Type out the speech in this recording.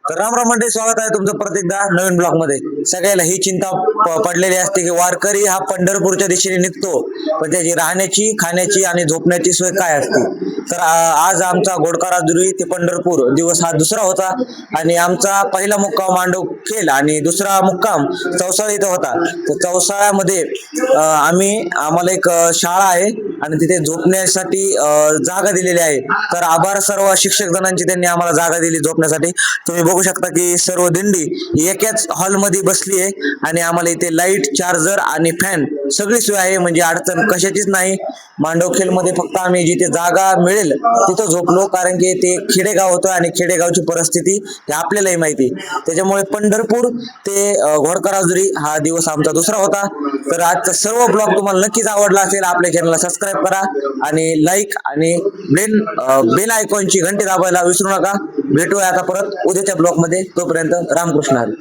तर राम राम मंडळी, स्वागत आहे तुमचं प्रत्येकदा नवीन ब्लॉग मध्ये। सगळ्याला ही चिंता पडलेली असते की वारकरी हा पंढरपूरच्या दिशेने निघतो, पण त्याची राहण्याची, खाण्याची आणि झोपण्याची सोय काय असते। तर आज आमचा घोडकाराजुरी ते पंढरपूर दिवस हा दुसरा होता आणि आमचा पहिला मुक्काम मांडवखेल आणि दुसरा मुक्काम चौसाळा इथं होता। तर चौसाळ्यामध्ये आम्हाला एक शाळा आहे आणि तिथे झोपण्यासाठी जागा दिलेली आहे। तर आभार सर्व शिक्षक जणांची, त्यांनी आम्हाला जागा दिली झोपण्यासाठी। तुम्ही बघू शकता की सर्व दिंडी एकाच हॉल मध्ये बसली आहे आणि आम्हाला इथे लाईट, चार्जर आणि फॅन सगळी सोय आहे, म्हणजे अडचण कशाचीच नाही। मांडवखेल मध्ये फक्त आम्ही जिथे जागा मिळेल तिथं झोपलो, कारण की ते खेडेगाव होतं आणि खेडेगावची परिस्थिती हे आपल्यालाही माहिती। त्याच्यामुळे पंढरपूर ते घोडकाराजुरी हा दिवस आमचा दुसरा होता। तर आजचा सर्व ब्लॉग तुम्हाला नक्कीच आवडला असेल। आपल्या चॅनलला सबस्क्राईब करा आणि लाईक आणि बेल आयकॉनची घंटी दाबायला विसरू नका। भेटूया आता परत उद्याच्या ब्लॉग मध्ये, तोपर्यंत रामकृष्ण हरी।